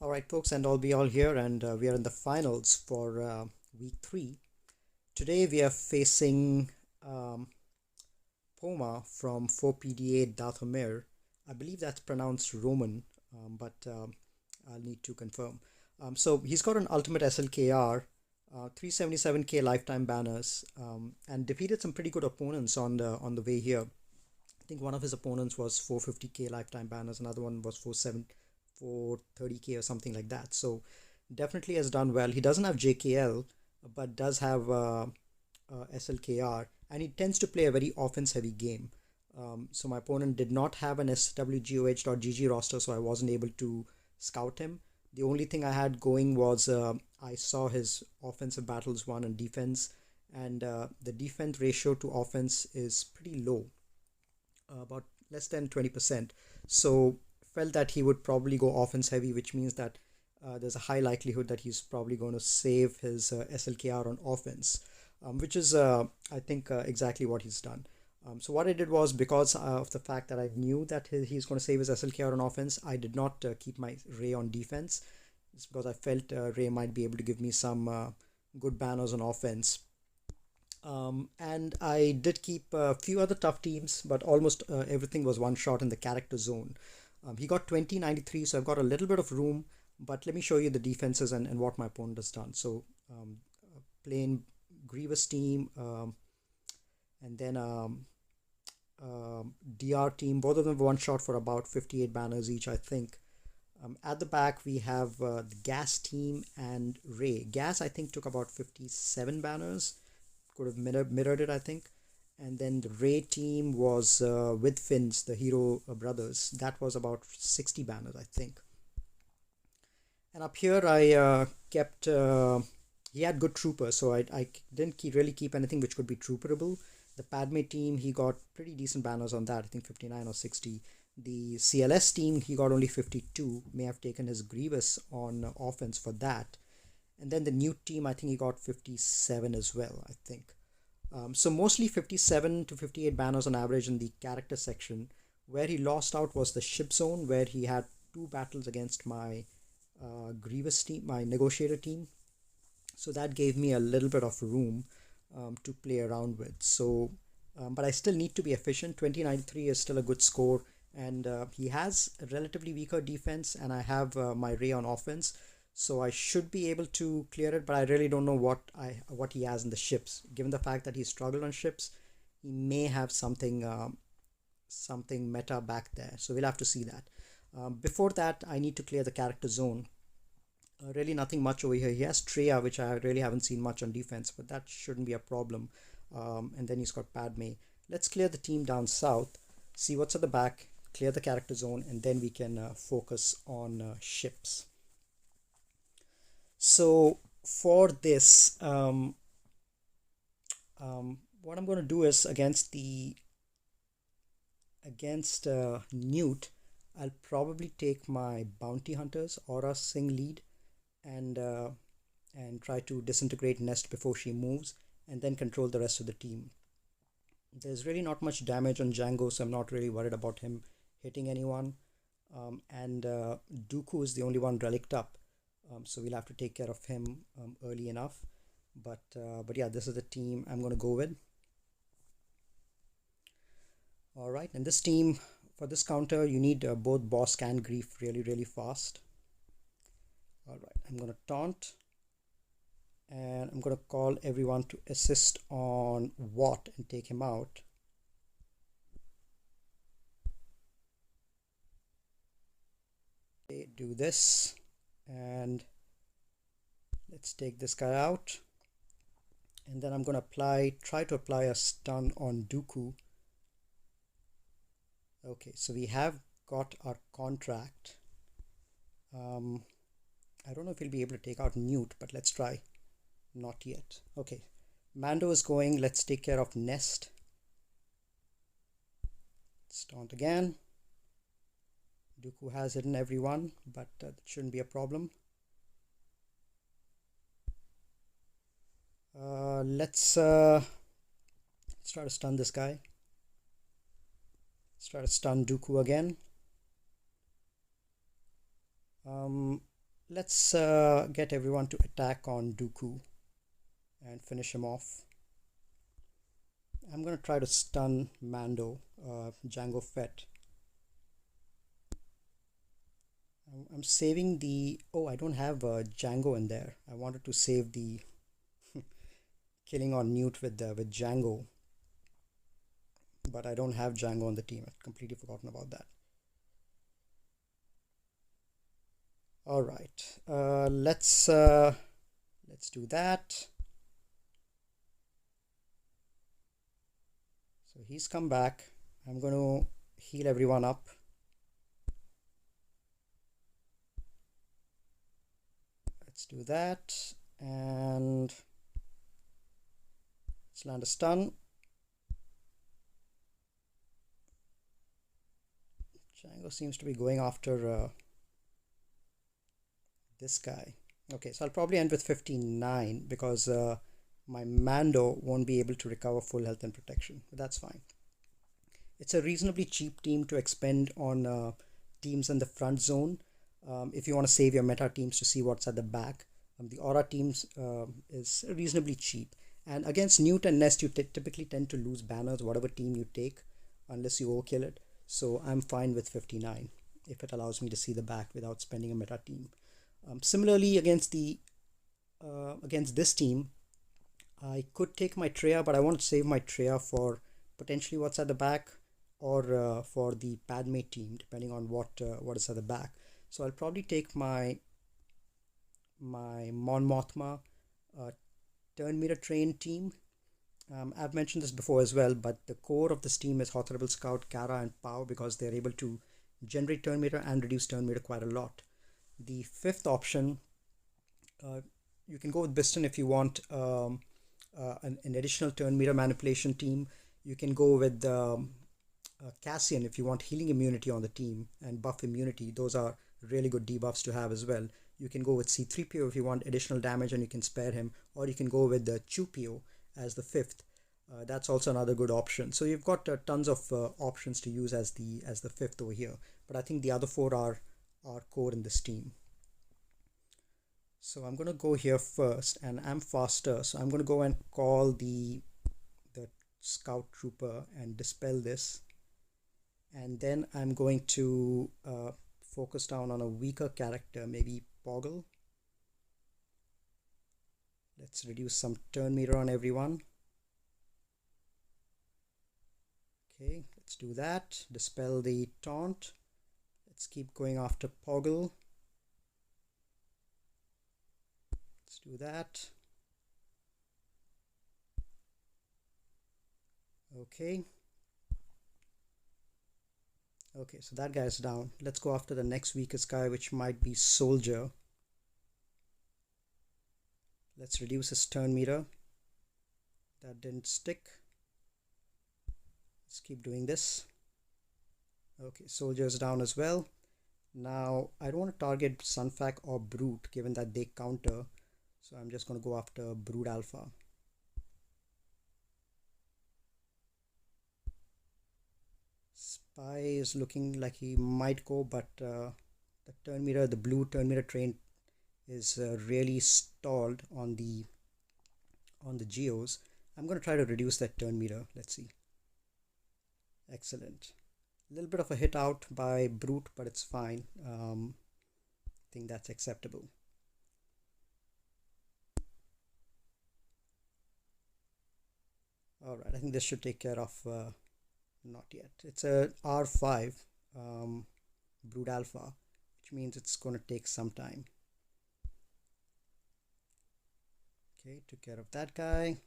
All right, folks, and all be all here, and we are in the finals for week 3. Today we are facing um, Poma from 4PDA Dathomir. I believe that's pronounced Roman, but I'll need to confirm. So he's got an ultimate SLKR, 377k lifetime banners, and defeated some pretty good opponents on the way here. I think one of his opponents was 450k lifetime banners, another one was 430k or something like that. So definitely has done well. He doesn't have JKL, but does have SLKR, and he tends to play a very offense heavy game. So my opponent did not have an swgoh.gg roster, so I wasn't able to scout him. The only thing I had going was I saw his offensive battles won and defense, and the defense ratio to offense is pretty low, about less than 20%. So felt that he would probably go offense heavy, which means that there's a high likelihood that he's probably going to save his SLKR on offense, which is, I think, exactly what he's done. So what I did was, because of the fact that I knew that he's going to save his SLKR on offense, I did not keep my Ray on defense. It's because I felt Ray might be able to give me some good banners on offense. And I did keep a few other tough teams, but almost everything was one shot in the character zone. He got 2093, so I've got a little bit of room, but let me show you the defenses and what my opponent has done. So plain Grievous team, and then DR team, both of them one shot for about 58 banners each, I think. At the back, we have the GAS team and Ray. GAS, I think, took about 57 banners. Could have mirrored it, I think. And then the Ray team was with Finns, the Hero brothers. That was about 60 banners, I think. And up here, I kept... he had good troopers, so I didn't really keep anything which could be trooperable. The Padme team, he got pretty decent banners on that, I think 59 or 60. The CLS team, he got only 52. May have taken his Grievous on offense for that. And then the new team, I think he got 57 as well, I think. So mostly 57 to 58 banners on average in the character section. Where he lost out was the ship zone, where he had 2 battles against my Grievous team, my negotiator team. So that gave me a little bit of room to play around with. So, but I still need to be efficient. 2093 is still a good score, and he has a relatively weaker defense, and I have my Ray on offense. So I should be able to clear it, but I really don't know what he has in the ships. Given the fact that he struggled on ships, he may have something meta back there. So we'll have to see that. Before that, I need to clear the character zone. Really nothing much over here. He has Treya, which I really haven't seen much on defense, but that shouldn't be a problem. And then he's got Padme. Let's clear the team down south, see what's at the back, clear the character zone, and then we can focus on ships. So for this, what I'm going to do is against Newt, I'll probably take my bounty hunters, Aura, Sing lead, and try to disintegrate Nest before she moves, and then control the rest of the team. There's really not much damage on Django, so I'm not really worried about him hitting anyone. And Dooku is the only one relicked up, so we'll have to take care of him early enough. But yeah, this is the team I'm going to go with. All right, and this team, for this counter, you need both Bosk and Grief really fast. All right, I'm going to taunt, and I'm going to call everyone to assist on Watt and take him out. Okay, do this, and let's take this guy out. And then I'm going to try to apply a stun on Dooku. Okay, so we have got our contract. I don't know if we'll be able to take out Newt, but let's try. Not yet. Okay, Mando is going. Let's take care of Nest. Taunt again. Dooku has hidden everyone, but that shouldn't be a problem. Let's try to stun this guy. Let's try to stun Dooku again. let's get everyone to attack on Dooku and finish him off. I'm going to try to stun Mando, Jango Fett. I'm saving the... Oh, I don't have Jango in there. I wanted to save the killing on Newt with Jango. But I don't have Jango on the team. I've completely forgotten about that. All right. Let's do that. So he's come back. I'm going to heal everyone up. Let's do that. And let's land a stun. Django seems to be going after this guy. Okay, so I'll probably end with 59 because my Mando won't be able to recover full health and protection, but that's fine. It's a reasonably cheap team to expend on teams in the front zone. If you want to save your meta teams to see what's at the back, the aura teams is reasonably cheap. And against Newt and Nest, you typically tend to lose banners, whatever team you take, unless you overkill it. So I'm fine with 59 if it allows me to see the back without spending a meta team. Similarly, against this team, I could take my Treya, but I want to save my Treya for potentially what's at the back, or for the Padme team, depending on what is at the back. So I'll probably take my Mon Mothma turn meter train team. I've mentioned this before as well, but the core of this team is Hot Rebel Scout, Kara, and Pao, because they're able to generate turn meter and reduce turn meter quite a lot. The fifth option, you can go with Biston if you want an additional turn meter manipulation team. You can go with Cassian if you want healing immunity on the team and buff immunity. Those are really good debuffs to have as well. You can go with C-3PO if you want additional damage and you can spare him, or you can go with the Chupio as the fifth. That's also another good option. So you've got tons of options to use as the fifth over here. But I think the other four are core in this team. So I'm going to go here first, and I'm faster. So I'm going to go and call the Scout Trooper and dispel this. And then I'm going to focus down on a weaker character, maybe Poggle. Let's reduce some turn meter on everyone. Okay, let's do that. Dispel the taunt. Let's keep going after Poggle. Let's do that. Okay. Okay, so that guy's down. Let's go after the next weakest guy, which might be Soldier. Let's reduce his turn meter. That didn't stick. Let's keep doing this. Okay, Soldier's down as well. Now, I don't want to target Sunfac or Brute, given that they counter. So I'm just going to go after Brood Alpha. Spy is looking like he might go, but the blue turn meter train is really stalled on the Geos. I'm going to try to reduce that turn meter. Let's see. Excellent. A little bit of a hit out by Brute, but it's fine. I think that's acceptable. All right, I think this should take care of... not yet. It's a R5 Brood Alpha, which means it's going to take some time. Okay, took care of that guy.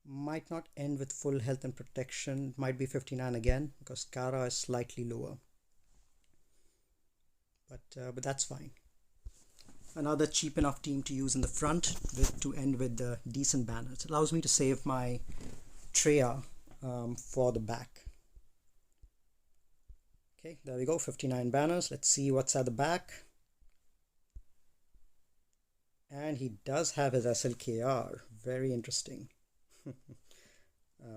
Might not end with full health and protection. Might be 59 again because Kara is slightly lower. But that's fine. Another cheap enough team to use in the front to end with the decent banners. It allows me to save my Treya for the back. Okay, there we go, 59 banners. Let's see what's at the back. And he does have his SLKR. Very interesting.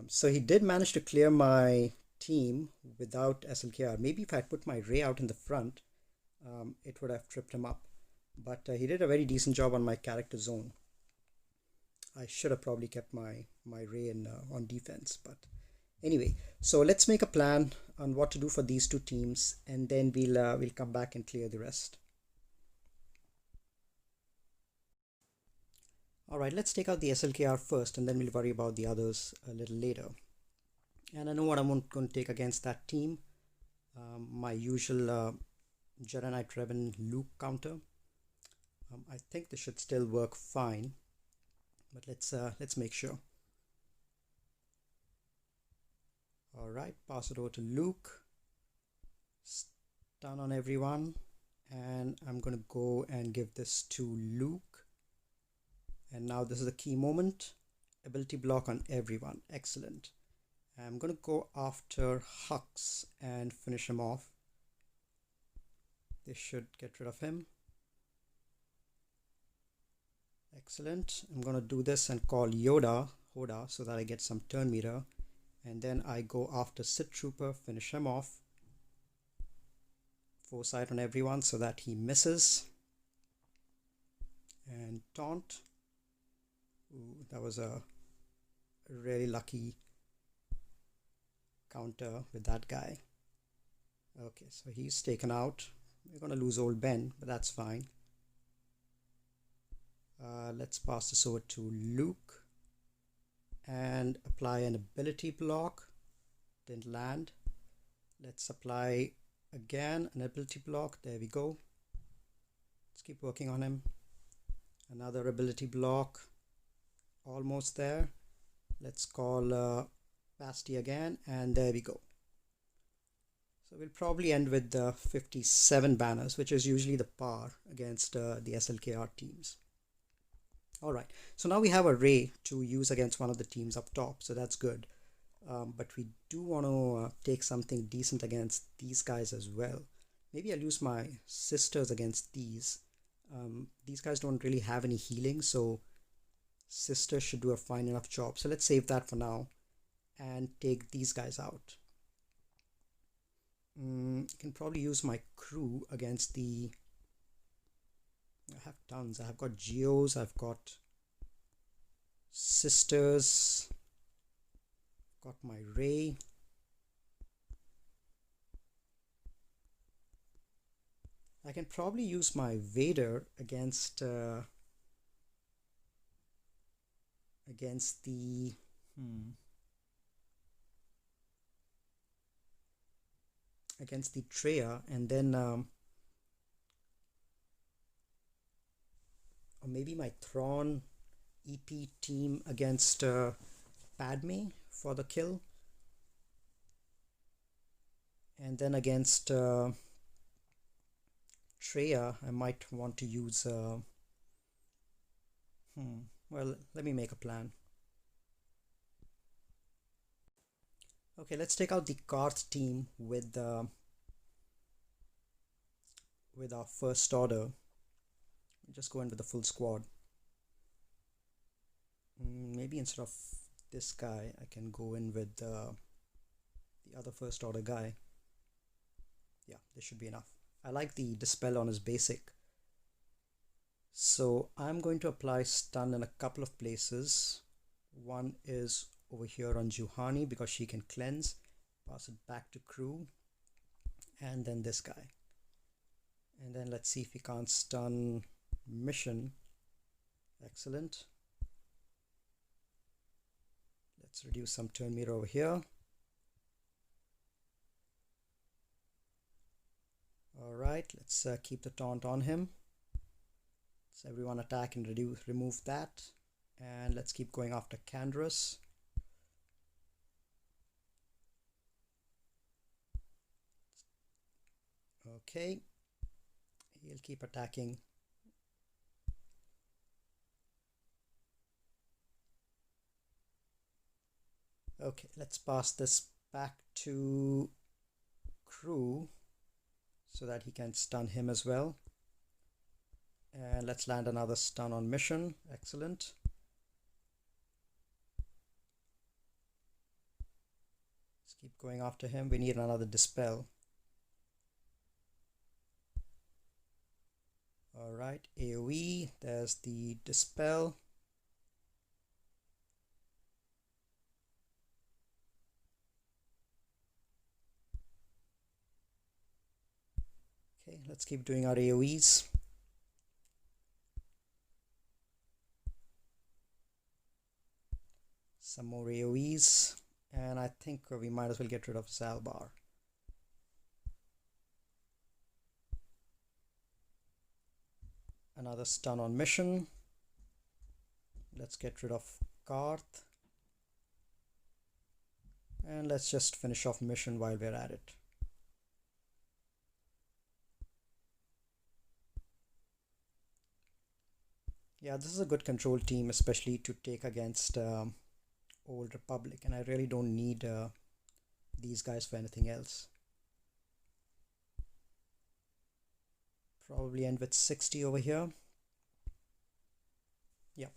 So he did manage to clear my team without SLKR. Maybe if I put my Ray out in the front, it would have tripped him up. But he did a very decent job on my character zone. I should have probably kept my Ray in, on defense. But anyway, so let's make a plan on what to do for these two teams, and then we'll come back and clear the rest. All right, let's take out the SLKR first, and then we'll worry about the others a little later. And I know what I'm going to take against that team. My usual Jedi Knight Revan Luke counter. I think this should still work fine, but let's make sure. All right, pass it over to Luke. Stun on everyone, and I'm going to go and give this to Luke. And now this is the key moment. Ability block on everyone. Excellent. I'm going to go after Hux and finish him off. This should get rid of him. Excellent. I'm going to do this and call Hoda so that I get some turn meter. And then I go after Sith Trooper, finish him off. Foresight on everyone so that he misses. And taunt. Ooh, that was a really lucky counter with that guy. Okay, so he's taken out. We're going to lose old Ben, but that's fine. Let's pass this over to Luke and apply an ability block. Didn't land. Let's apply again an ability block. There we go. Let's keep working on him. Another ability block. Almost there. Let's call Basti again, and there we go. So we'll probably end with the 57 banners, which is usually the par against the SLKR teams. Alright, so now we have a Ray to use against one of the teams up top, so that's good. But we do want to take something decent against these guys as well. Maybe I'll use my sisters against these. These guys don't really have any healing, so sisters should do a fine enough job. So let's save that for now and take these guys out. I can probably use my crew against the... I have tons. I've got Geos, I've got sisters, got my Ray. I can probably use my Vader against the against the Treya, and then or maybe my Thrawn EP team against Padme for the kill, and then against Treya I might want to use well, let me make a plan. Okay, let's take out the Karth team with our first order. Just go in with the full squad. Maybe instead of this guy, I can go in with the other first order guy. Yeah, this should be enough. I like the dispel on his basic. So I'm going to apply stun in a couple of places. One is over here on Juhani because she can cleanse. Pass it back to crew. And then this guy. And then let's see if we can't stun Mission. Excellent. Let's reduce some turn meter over here. Alright, let's keep the taunt on him. So everyone attack and remove that. And let's keep going after Canderous. Okay, he'll keep attacking. Okay, let's pass this back to crew so that he can stun him as well. And let's land another stun on Mission. Excellent. Keep going after him. We need another dispel. Alright, AoE. There's the dispel. Okay, let's keep doing our AoEs. Some more AoEs. And I think we might as well get rid of Zalbar. Another stun on mission. Let's get rid of Karth. And let's just finish off mission while we're at it. Yeah, this is a good control team, especially to take against Old Republic, and I really don't need these guys for anything else. Probably end with 60 over here. Yep.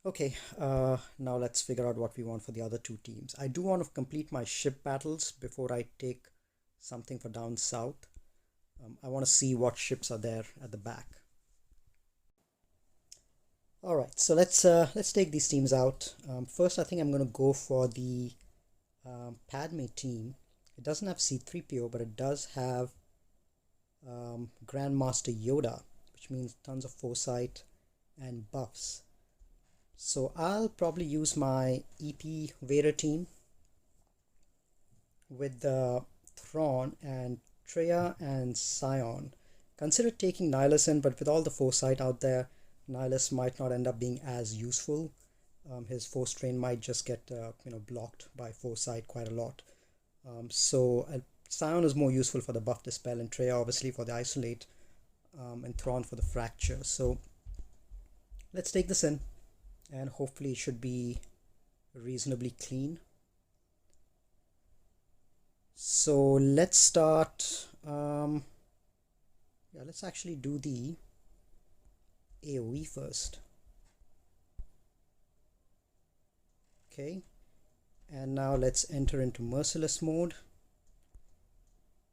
Okay, now let's figure out what we want for the other two teams. I do want to complete my ship battles before I take something for down south. I want to see what ships are there at the back. All right, so let's take these teams out. First, I think I'm going to go for the Padme team. It doesn't have C-3PO, but it does have Grandmaster Yoda, which means tons of foresight and buffs. So I'll probably use my EP Vader team with the Thrawn and Treya and Scion. Consider taking Nihilus in, but with all the foresight out there, Nihilus might not end up being as useful. His force train might just get blocked by foresight quite a lot. So Scion is more useful for the buff dispel, and Treya obviously for the isolate, and Thrawn for the fracture. So let's take this in, and hopefully it should be reasonably clean. So let's start. Let's actually do the AoE first. Okay, and now let's enter into merciless mode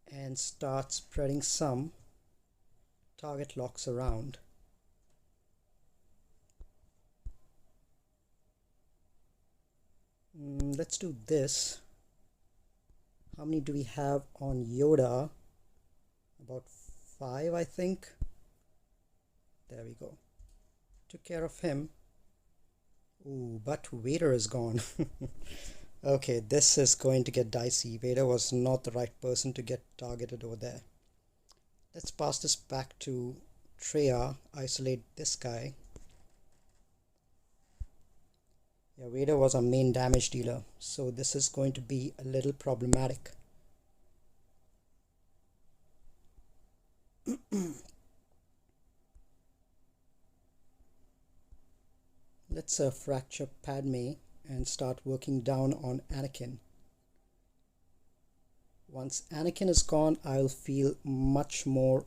and start spreading some target locks around. Let's do this. How many do we have on Yoda? About 5, I think. There we go. Took care of him. Ooh, but Vader is gone. Okay, this is going to get dicey. Vader was not the right person to get targeted over there. Let's pass this back to Treya. Isolate this guy. Yeah, Vader was our main damage dealer, so this is going to be a little problematic. Let's fracture Padme and start working down on Anakin. Once Anakin is gone, I'll feel much more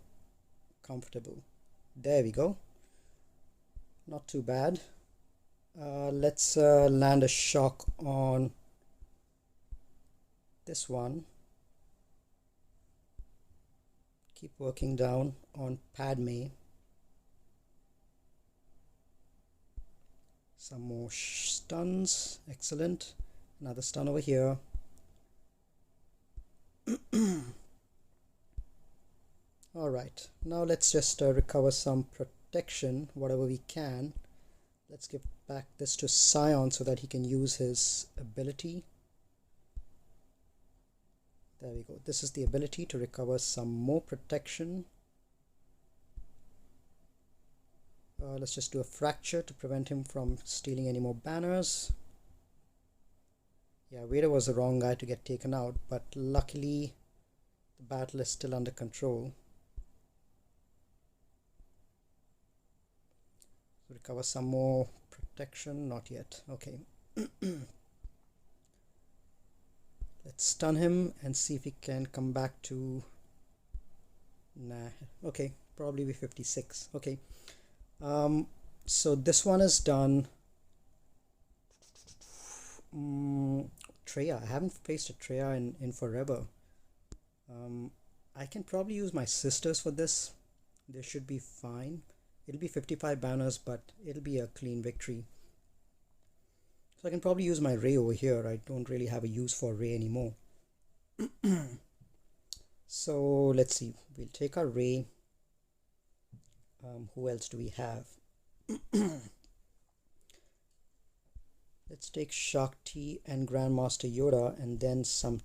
comfortable. There we go. Not too bad. Let's land a shock on this one. Keep working down on Padme. Some more stuns. Excellent. Another stun over here. Alright, now let's just recover some protection, whatever we can. Let's give back this to Scion so that he can use his ability. There we go. This is the ability to recover some more protection. Let's just do a fracture to prevent him from stealing any more banners. Yeah, Vader was the wrong guy to get taken out, but luckily the battle is still under control. Recover some more protection. Not yet. Okay. Let's stun him and see if he can come back to... Nah. Okay, probably be 56. Okay. So this one is done. Treya. I haven't faced a Treya in forever. Um, I can probably use my sisters for this. This should be fine. It'll be 55 banners, but it'll be a clean victory. So I can probably use my Ray over here. I don't really have a use for Ray anymore. So let's see. We'll take our Ray. Who else do we have? Let's take Shakti and Grandmaster Yoda, and then some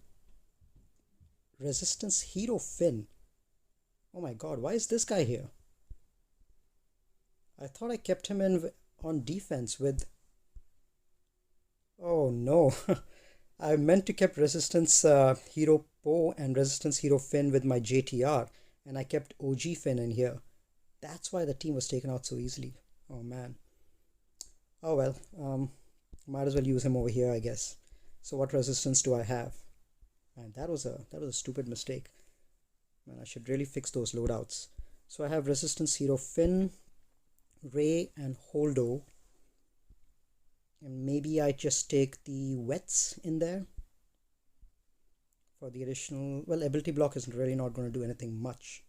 Resistance Hero Finn. Oh my god, why is this guy here? I thought I kept him in on defense with... Oh no. I meant to keep Resistance Hero Poe and Resistance Hero Finn with my JTR, and I kept OG Finn in here. That's why the team was taken out so easily. Oh man. Oh well, might as well use him over here, I guess. So what resistance do I have? Man, that was a stupid mistake. Man, I should really fix those loadouts. So I have Resistance Hero Finn, Ray, and Holdo. And maybe I just take the Wets in there for the additional... Well, ability block is really not going to do anything much.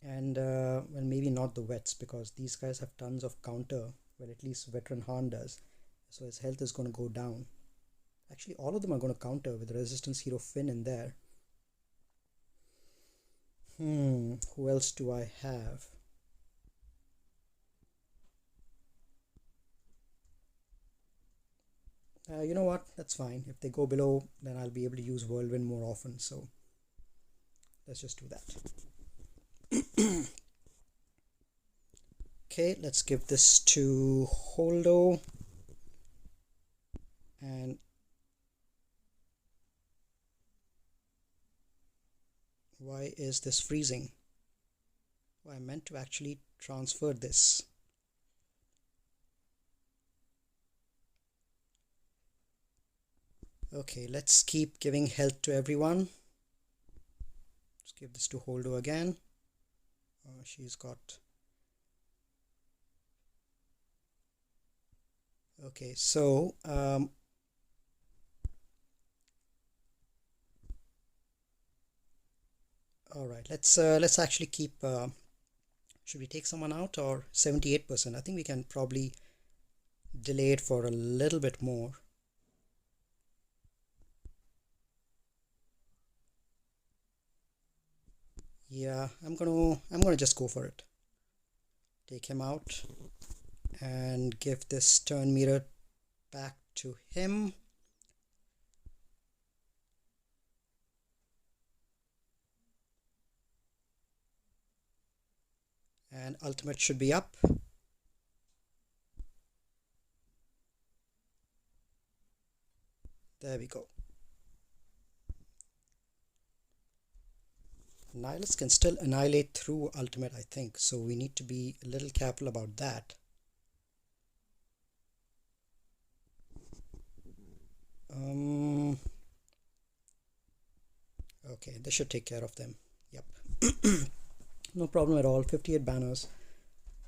And, well, maybe not the Wets, because these guys have tons of counter. Well, at least Veteran Han does. So his health is going to go down. Actually, all of them are going to counter with Resistance Hero Finn in there. Who else do I have? You know what? That's fine. If they go below, then I'll be able to use Whirlwind more often. So let's just do that. Okay, let's give this to Holdo. And why is this freezing? Well, I meant to actually transfer this. Okay, let's keep giving health to everyone. Let's give this to Holdo again. She's got... Okay, so all right, let's actually keep... should we take someone out, or 78%? I think we can probably delay it for a little bit more. Yeah, I'm gonna just go for it. Take him out and give this turn meter back to him. And ultimate should be up. There we go. Nihilus can still annihilate through ultimate, I think, so we need to be a little careful about that. Okay, this should take care of them. Yep. No problem at all. 58 banners.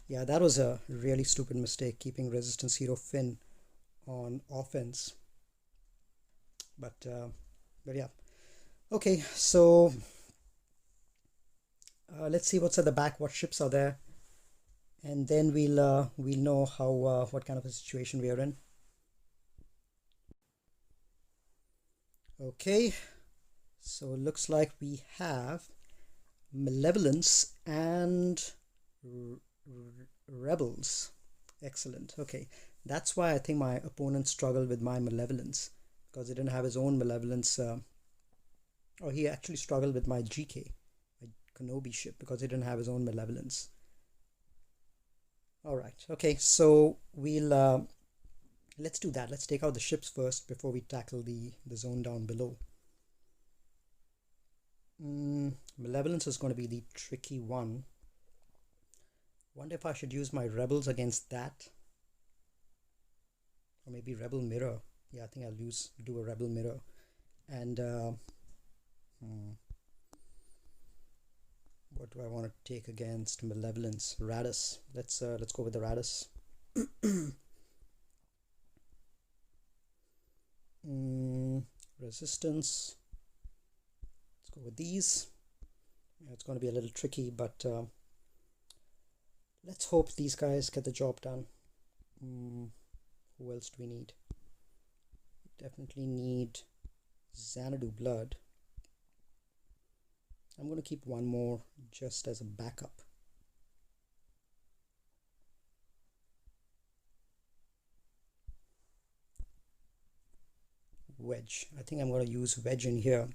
Yeah, that was a really stupid mistake, keeping Resistance Hero Finn on offense. But yeah. Okay, so let's see what's at the back, what ships are there, and then we'll know how what kind of a situation we are in. Okay, so it looks like we have Malevolence and Rebels. Excellent. Okay, that's why I think my opponent struggled with my Malevolence, because he didn't have his own Malevolence. Or he actually struggled with my GK, my Kenobi ship, because he didn't have his own Malevolence. Alright, okay, so we'll let's do that. Let's take out the ships first before we tackle the zone down below. Malevolence is going to be the tricky one. Wonder if I should use my Rebels against that, or maybe Rebel Mirror. Yeah, I think I'll do a Rebel Mirror. And what do I want to take against Malevolence? Radis. Let's go with the Radis. Resistance. Let's go with these. Yeah, it's going to be a little tricky, but let's hope these guys get the job done. Who else do we need? Definitely need Xanadu blood. I'm going to keep one more just as a backup. Wedge. I think I'm going to use Wedge in here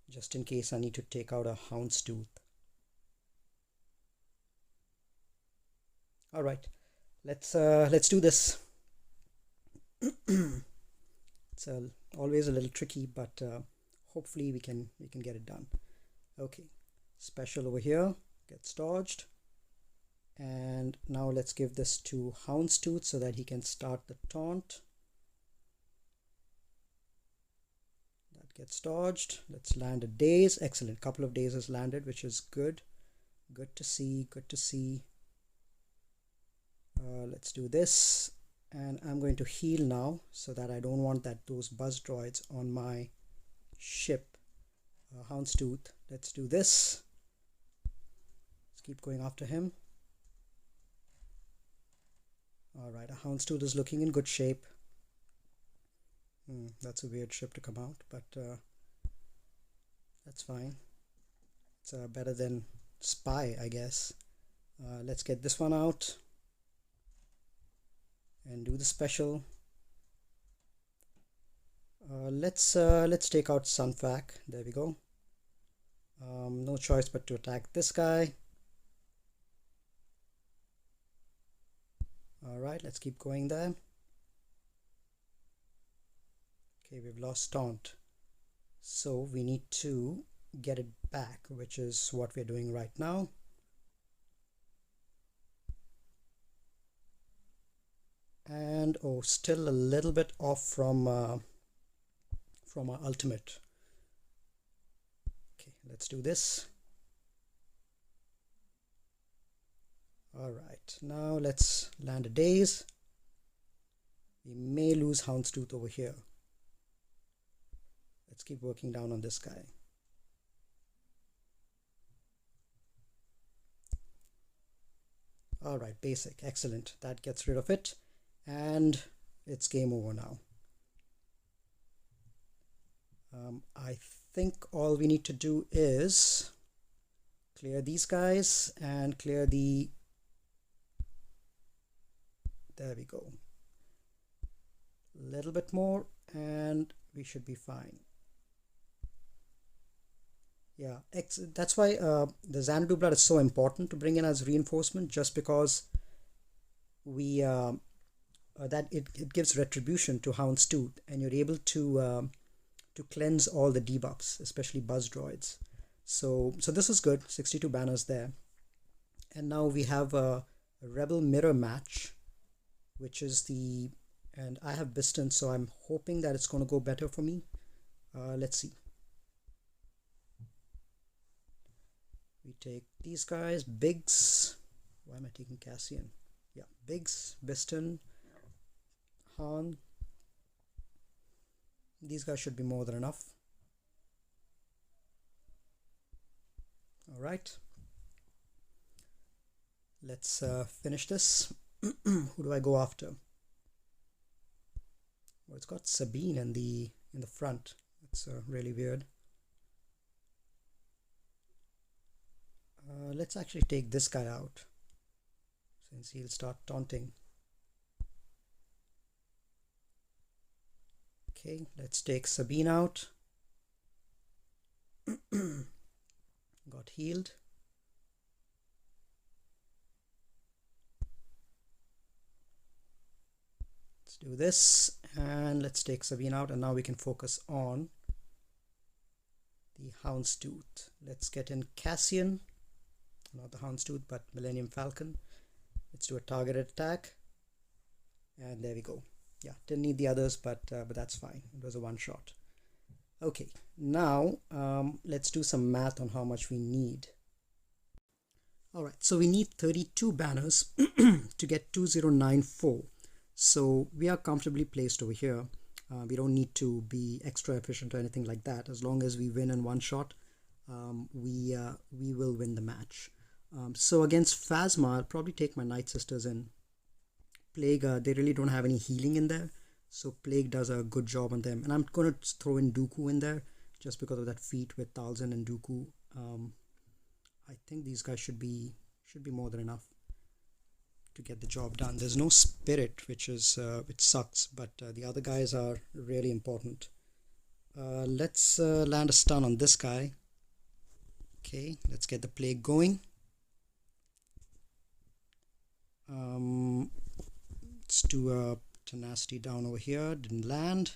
just in case I need to take out a Houndstooth. All right, let's do this. It's always a little tricky, but hopefully we can get it done. Okay, special over here gets dodged, and now let's give this to Houndstooth so that he can start the taunt. That gets dodged. Let's land a daze. Excellent, couple of dazes landed, which is good. Good to see, good to see. Let's do this, and I'm going to heal now so that I don't want those buzz droids on my ship. Houndstooth, let's do this. Let's keep going after him. Alright, a Houndstooth is looking in good shape. That's a weird ship to come out, but that's fine. It's better than Spy, I guess. Let's get this one out and do the special. Let's take out Sunfac. There we go. No choice but to attack this guy. Alright, let's keep going there. Okay, we've lost taunt, so we need to get it back, which is what we're doing right now. And oh, still a little bit off from our ultimate. Okay, let's do this. Alright, now let's land a daze. We may lose Houndstooth over here. Let's keep working down on this guy. Alright, basic, excellent. That gets rid of it, and it's game over now. I think all we need to do is clear these guys and clear the... There we go. A little bit more and we should be fine. Yeah, that's why the Xanadu blood is so important to bring in as reinforcement, just because we that it gives retribution to Houndstooth, and you're able to cleanse all the debuffs, especially buzz droids. So this is good. 62 banners there, and now we have a Rebel mirror match, which is and I have Biston, so I'm hoping that it's going to go better for me. Let's see. We take these guys, Biggs. Why am I taking Cassian? Yeah, Biggs, Biston, Han. These guys should be more than enough. All right. Let's finish this. Who do I go after? Well, it's got Sabine in the front. It's really weird. Let's actually take this guy out, since he'll start taunting. Okay, let's take Sabine out. Got healed. Let's do this, and let's take Sabine out, and now we can focus on the Houndstooth. Let's get in Cassian. Not the Houndstooth, but Millennium Falcon. Let's do a targeted attack, and there we go. Yeah, didn't need the others, but that's fine. It was a one shot. Okay, now let's do some math on how much we need. All right, so we need 32 banners to get 2094. So we are comfortably placed over here. We don't need to be extra efficient or anything like that. As long as we win in one shot, we will win the match. So against Phasma, I'll probably take my Night Sisters in. Plague, they really don't have any healing in there, so Plague does a good job on them. And I'm going to throw in Dooku in there just because of that feat with Talzin and Dooku. I think these guys should be more than enough to get the job done. There's no Spirit, which sucks, but the other guys are really important. Let's land a stun on this guy. Okay, let's get the Plague going. Let's do a Tenacity down over here. Didn't land.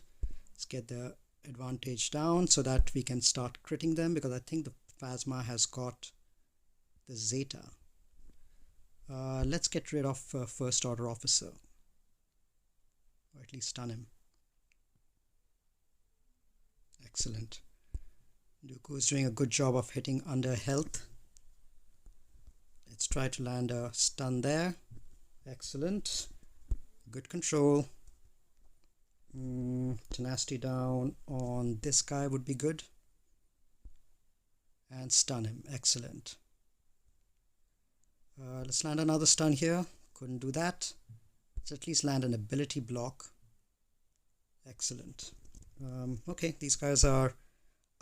Let's get the advantage down so that we can start critting them, because I think the Phasma has got the Zeta. Let's get rid of First Order Officer, or at least stun him. Excellent. Dooku is doing a good job of hitting under health. Let's try to land a stun there. Excellent. Good control. Tenacity down on this guy would be good. And stun him. Excellent. Let's land another stun here. Couldn't do that. Let's at least land an ability block. Excellent. Okay, these guys are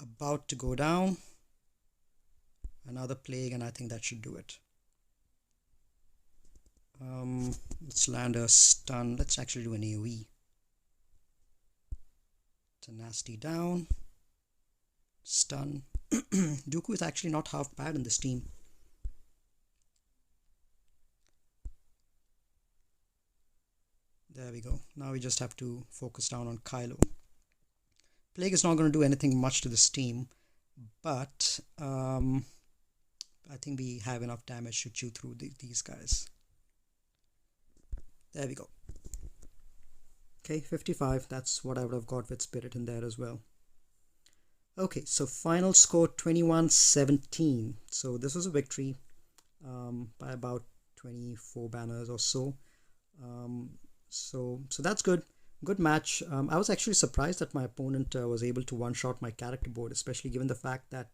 about to go down. Another Plague, and I think that should do it. Let's land a stun. Let's actually do an AoE. Tenacity down. Stun. Dooku is actually not half bad in this team. There we go. Now we just have to focus down on Kylo. Plague is not going to do anything much to this team, but I think we have enough damage to chew through these guys. There we go. Okay, 55. That's what I would have got with Spirit in there as well. Okay, so final score 21-17. So this was a victory by about 24 banners or so. So that's good. Good match. I was actually surprised that my opponent was able to one-shot my character board, especially given the fact that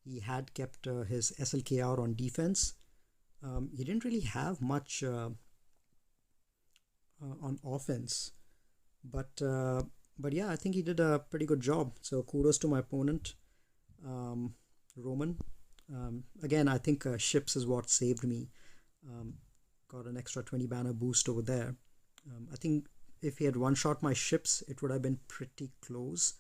he had kept his SLK out on defense. He didn't really have much on offense, but yeah, I think he did a pretty good job. So kudos to my opponent, Roman. Again, I think ships is what saved me. Got an extra 20 banner boost over there. I think if he had one shot my ships, it would have been pretty close,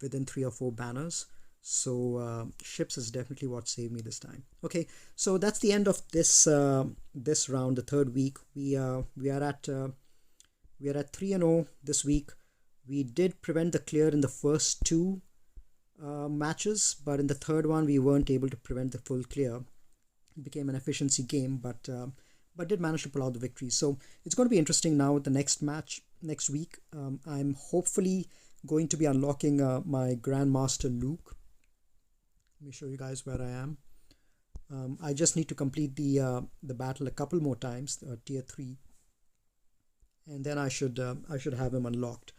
within 3 or 4 banners. So ships is definitely what saved me this time. Okay, so that's the end of this this round, the third week. We are at 3-0 this week. We did prevent the clear in the first 2 matches, but in the third one we weren't able to prevent the full clear. It became an efficiency game, but did manage to pull out the victory. So it's going to be interesting now with the next match next week. I'm hopefully going to be unlocking my Grandmaster Luke. Let me show you guys where I am. I just need to complete the battle a couple more times, tier 3, and then I should have him unlocked.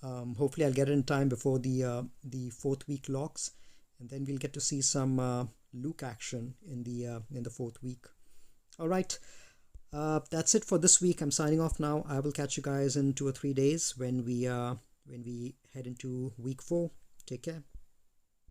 Hopefully I'll get it in time before the 4th week locks, and then we'll get to see some Luke action in the 4th week. All right, that's it for this week. I'm signing off now. I will catch you guys in 2 or 3 days when we head into week 4. Take care.